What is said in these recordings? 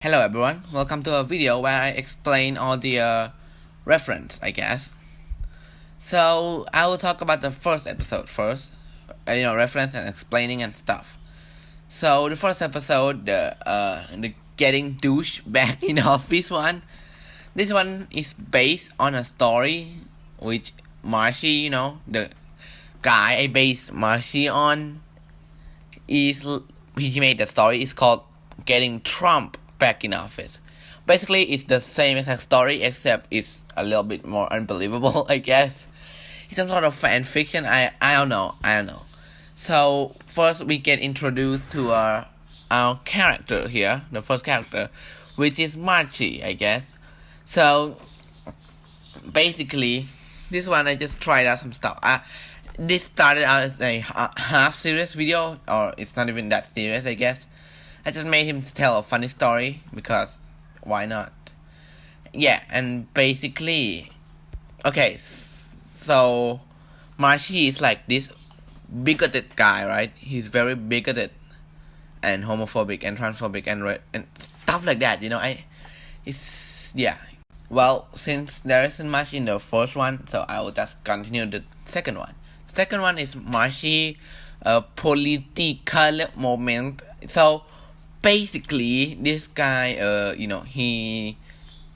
Hello everyone, welcome to a video where I explain all the reference, I guess. So I will talk about the first episode first, reference and explaining and stuff. So the first episode, the getting douche back in office one. This one is based on a story which Marshy, the guy I based Marshy on, he made the story. It's called Getting Trump Back in Office. Basically, it's the same exact story, except it's a little bit more unbelievable, I guess. It's some sort of fan fiction. I don't know. So first, we get introduced to our character here, the first character, which is Marshy, I guess. So basically, this one I just tried out some stuff. This started out as a half serious video, or it's not even that serious, I guess. I just made him tell a funny story because why not? Yeah, and basically, okay, so Marshy is like this bigoted guy, right? He's very bigoted and homophobic and transphobic and stuff like that. Yeah. Well, since there isn't much in the first one, so I will just continue the second one. The second one is Marshy political moment. So basically, this guy, he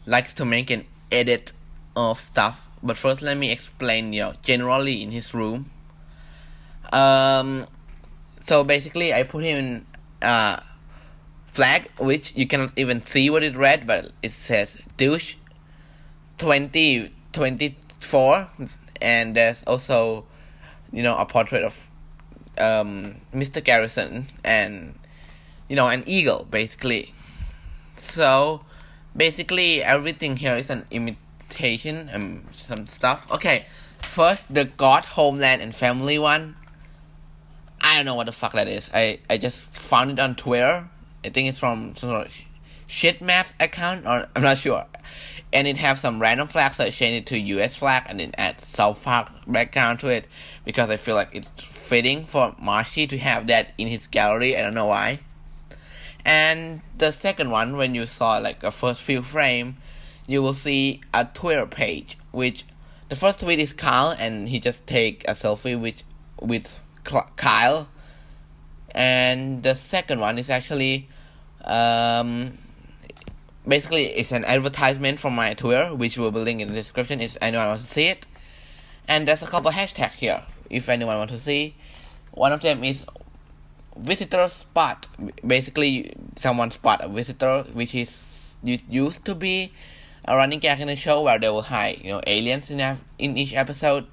likes to make an edit of stuff. But first, let me explain, generally in his room. So basically, I put him in flag, which you cannot even see what it read, but it says Douche 2024, and there's also, a portrait of Mr. Garrison and an eagle, basically. So basically everything here is an imitation and some stuff. Okay, first the God, Homeland and Family one. I don't know what the fuck that is. I just found it on Twitter. I think it's from some sort of shit maps account, or I'm not sure. And it has some random flags, so I changed it to US flag and then add South Park background to it because I feel like it's fitting for Marshy to have that in his gallery. I don't know why. And the second one, when you saw like a first few frame, you will see a Twitter page, which the first tweet is Kyle, and he just take a selfie with Kyle. And the second one is actually, basically it's an advertisement from my Twitter, which will be linked in the description if anyone wants to see it. And there's a couple hashtags here, if anyone wants to see. One of them is visitor spot. Basically, someone spot a visitor, which is used to be a running gag in the show where they will hide, aliens in each episode.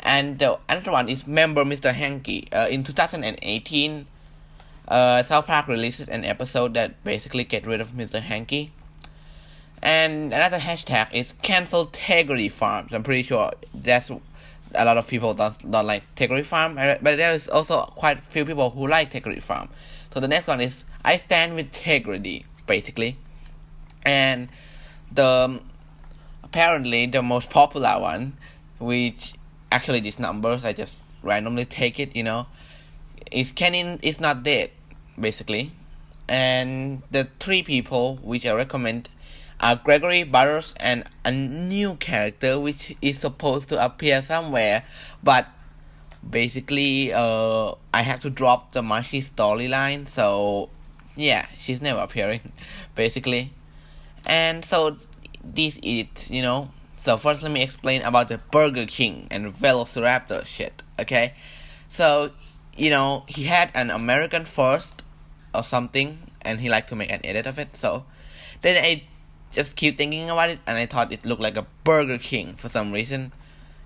And the another one is member Mr. Hanky. In 2018, South Park released an episode that basically get rid of Mr. Hanky. And another hashtag is cancel Tegrity Farms. I'm pretty sure that's a lot of people don't like Tegrity Farm, but there is also quite a few people who like Tegrity Farm. So the next one is I stand with Tegrity, basically. And apparently the most popular one, which actually these numbers I just randomly take it, is Kenin is not dead, basically. And the three people which I recommend are Gregory, Butters, and a new character which is supposed to appear somewhere, but basically I have to drop the Marshy storyline, so yeah, she's never appearing, basically. And so this is it, So first let me explain about the Burger King and Velociraptor shit, okay? So, he had an American first or something, and he liked to make an edit of it, so then I just keep thinking about it, and I thought it looked like a Burger King for some reason,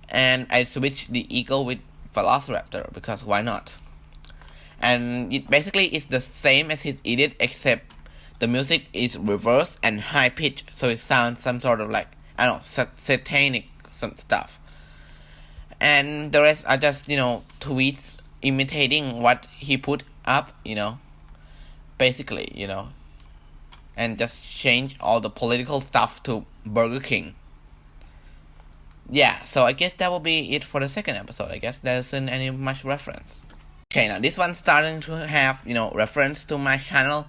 and I switched the eagle with Velociraptor because why not? And it basically is the same as his edit, except the music is reversed and high pitched, so it sounds some sort of like, I don't know, satanic some stuff. And the rest are just tweets imitating what he put up, basically, and just change all the political stuff to Burger King. Yeah, so I guess that will be it for the second episode. I guess there isn't any much reference. Okay, now this one's starting to have, reference to my channel.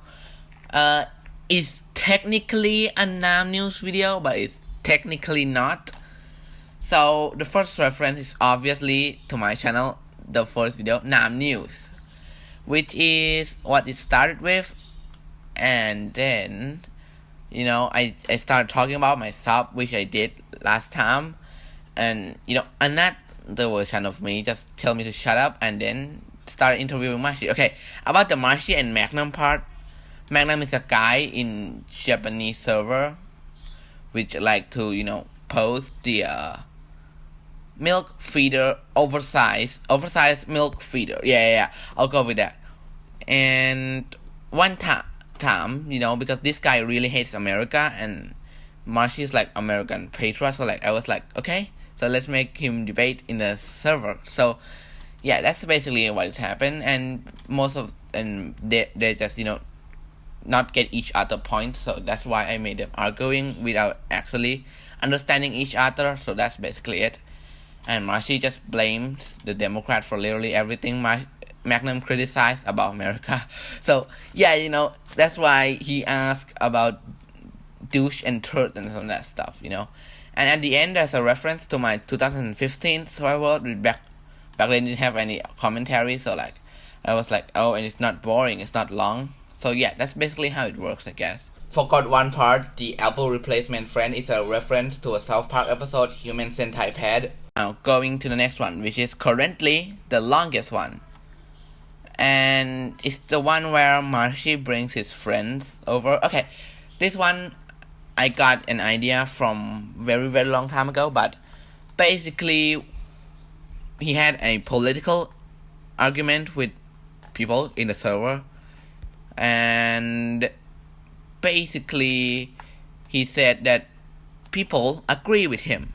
it's technically a Nam news video, but it's technically not. So the first reference is obviously to my channel, the first video, Nam News, which is what it started with. And then, I started talking about myself, which I did last time. And, another version of me just tell me to shut up and then start interviewing Marshy. Okay, about the Marshy and Magnum part. Magnum is a guy in Japanese server which like to, post the milk feeder, oversized milk feeder. Yeah, I'll go with that. And one time, because this guy really hates America and Marshy is like American patriot, so I was like, okay, so let's make him debate in the server. So yeah, that's basically what has happened, and they just not get each other point, so that's why I made them arguing without actually understanding each other. So that's basically it. And Marshy just blames the Democrat for literally everything Magnum criticized about America. So yeah, that's why he asked about douche and turd and some of that stuff, And at the end, there's a reference to my 2015 survival. Back then didn't have any commentary, so I was like, oh, and it's not boring, it's not long. So yeah, that's basically how it works, I guess. Forgot one part, the Apple replacement friend is a reference to a South Park episode, Human Sentai Pad. Now going to the next one, which is currently the longest one. And it's the one where Marshy brings his friends over. Okay, this one I got an idea from very, very long time ago, but basically he had a political argument with people in the server, and basically he said that people agree with him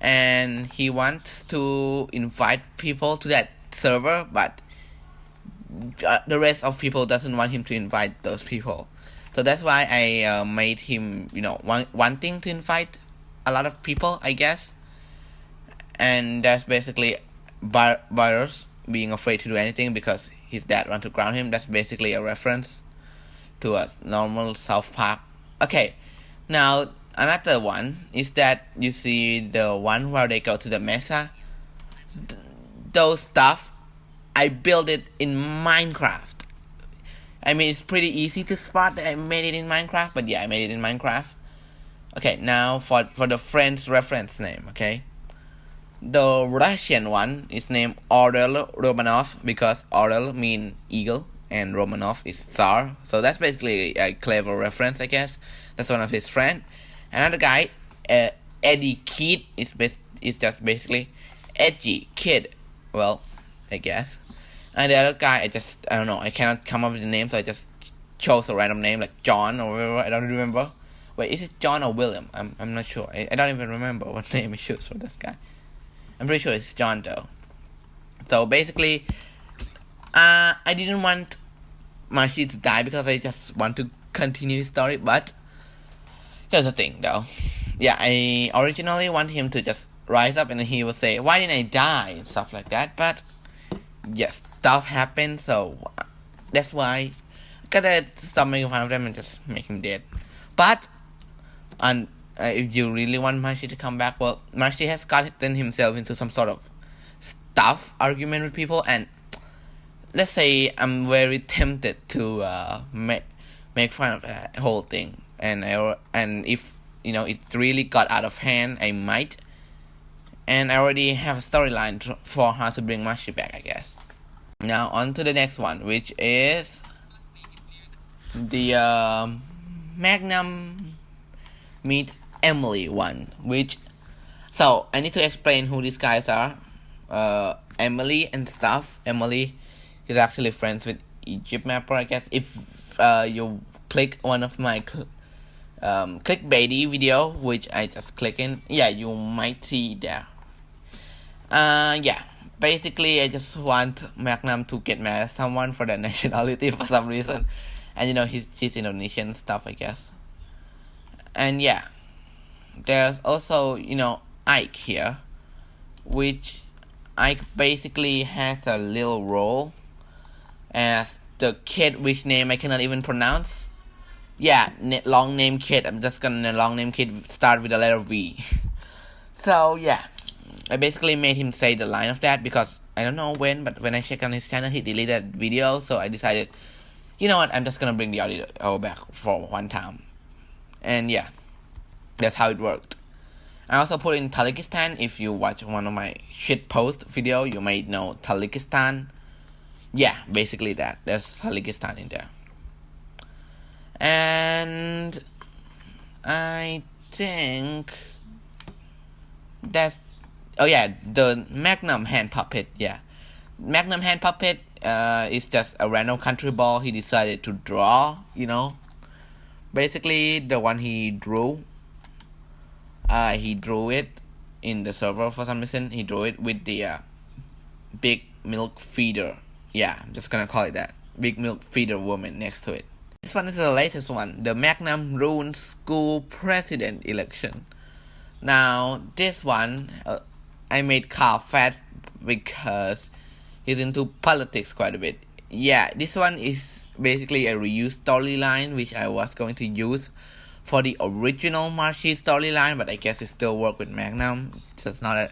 and he wants to invite people to that server, but the rest of people doesn't want him to invite those people. So that's why I made him wanting to invite a lot of people, I guess. And that's basically Majoras being afraid to do anything because his dad want to ground him. That's basically a reference to a normal South Park. Okay, now another one is that you see the one where they go to the mesa. Those stuff, I built it in Minecraft. I mean, it's pretty easy to spot that I made it in Minecraft, but yeah, I made it in Minecraft. Okay, now for the friend's reference name, okay? The Russian one is named Orel Romanov because Orel means eagle and Romanov is Tsar. So that's basically a clever reference, I guess. That's one of his friends. Another guy, Eddie Kid, is just basically edgy kid. Well, I guess. And the other guy, I don't know, I cannot come up with the name, so I just chose a random name like John or whatever. I don't remember. Wait, is it John or William? I'm not sure. I don't even remember what name I chose for this guy. I'm pretty sure it's John though. So basically, I didn't want Marshy to die because I just want to continue his story. But here's the thing though. Yeah, I originally want him to just rise up and he will say, "Why didn't I die?" and stuff like that. But yes, stuff happened, so that's why I gotta stop making fun of them and just make him dead. But if you really want Marshy to come back, well, Marshy has gotten himself into some sort of tough argument with people, and let's say I'm very tempted to make fun of that whole thing, and if it really got out of hand, I might, and I already have a storyline for how to bring Marshy back, I guess. Now on to the next one, which is the Magnum meets Emily one, so I need to explain who these guys are. Emily and stuff. Emily is actually friends with Egypt Mapper, I guess. If you click one of my clickbaity video, which I just click in, yeah, you might see there. Yeah, basically I just want Magnum to get mad at someone for their nationality for some reason, and he's Indonesian stuff, I guess. And yeah, there's also Ike here, which Ike basically has a little role as the kid which name I cannot even pronounce. Yeah, long name kid. I'm just gonna long name kid start with the letter V. So yeah, I basically made him say the line of that because I don't know when, but when I checked on his channel, he deleted that video. So I decided, you know what, I'm just gonna bring the audio back for one time. And yeah, that's how it worked. I also put in Talikistan. If you watch one of my shit post video, you might know Talikistan. Yeah, basically that. There's Talikistan in there. And I think that's, oh yeah, the Magnum hand puppet. Yeah, Magnum hand puppet is just a random country ball he decided to draw, you know. Basically the one he drew it in the server for some reason. He drew it with the big milk feeder. Yeah, I'm just gonna call it that. Big milk feeder woman next to it. This one is the latest one. The Magnum ruined school president election. Now this one I made Carl fat because he's into politics quite a bit. Yeah, this one is basically a reused storyline which I was going to use for the original Marshy storyline, but I guess it still works with Magnum. So it's not I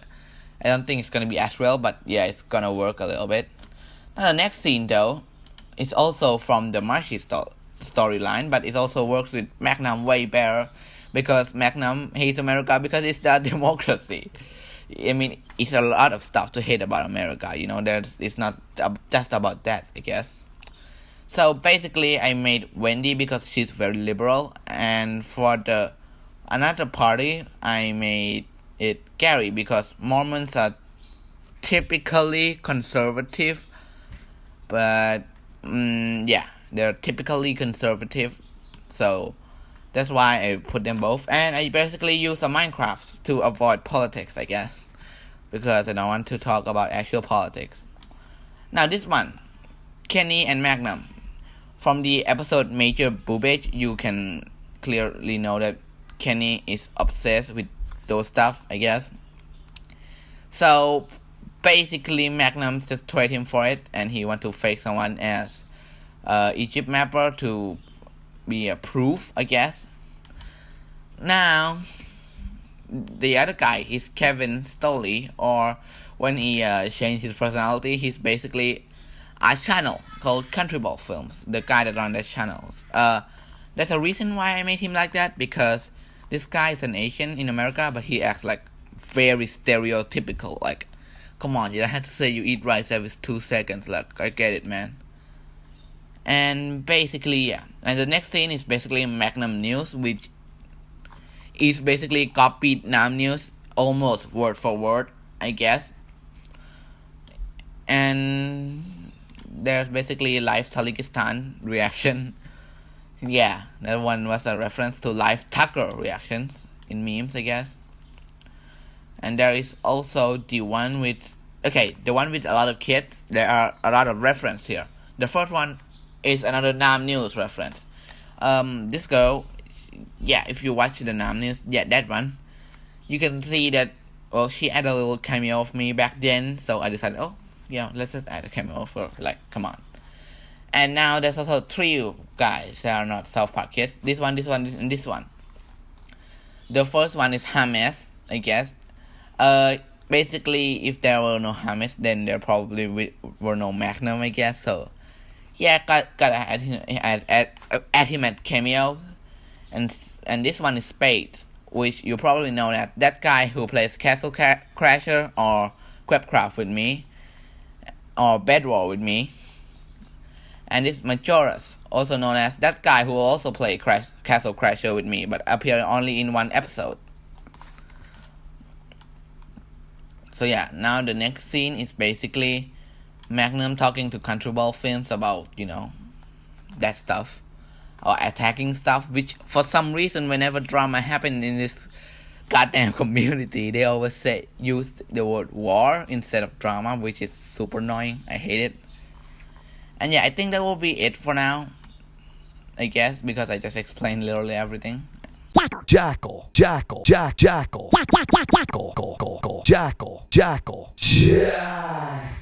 don't think it's gonna be as well, but yeah, it's gonna work a little bit. Now the next scene though is also from the Marshy storyline, but it also works with Magnum way better because Magnum hates America because it's the democracy. I mean, it's a lot of stuff to hate about America, you know. It's not just about that, I guess. So basically, I made Wendy because she's very liberal, and for the another party, I made it Gary because Mormons are typically conservative, but yeah, they're typically conservative, so that's why I put them both. And I basically use a Minecraft to avoid politics, I guess, because I don't want to talk about actual politics. Now this one, Kenny and Magnum. From the episode Major Boobage, you can clearly know that Kenny is obsessed with those stuff, I guess. So basically Magnum just tried him for it, and he want to fake someone as Egypt mapper to be a proof, I guess. Now the other guy is Kevin Stoley, or when he changed his personality, he's basically a channel called Country Ball Films, the guy that runs that channels. There's a reason why I made him like that, because this guy is an Asian in America, but he acts like very stereotypical. Like, come on, you don't have to say you eat rice every 2 seconds. Like, I get it, man. And basically, yeah. And the next scene is basically Magnum News, which is basically copied Nam News almost word for word, I guess. And there's basically live Talikistan reaction. Yeah, that one was a reference to live Tucker reactions in memes, I guess. And there is also the one with a lot of kids. There are a lot of references here. The first one is another Nam News reference. This girl, yeah, if you watch the Nam News, yeah, that one, you can see that, well, she had a little cameo of me back then, so I decided, oh, yeah, let's just add a cameo for, like, come on. And now there's also 3 guys that are not South Park kids. This one, and this one. The first one is Hamezz, I guess. Basically, if there were no Hamezz, then there probably were no Magnum, I guess. So, yeah, gotta add him at Cameo. And this one is Spades, which you probably know that guy who plays Castle Crasher or Quepcraft with me, or Bedwar with me. And this Majoras, also known as that guy who will also play Castle Crasher with me, but appear only in one episode. So yeah, now the next scene is basically Magnum talking to Country Ball Films about, you know, that stuff, or attacking stuff, which for some reason whenever drama happens in this goddamn community, they always use the word war instead of drama, which is super annoying. I hate it. And yeah, I think that will be it for now, I guess, because I just explained literally everything. Jackal, jackal, jackal, jackal, jackal, jackal, jackal, jackal, jackal, jackal.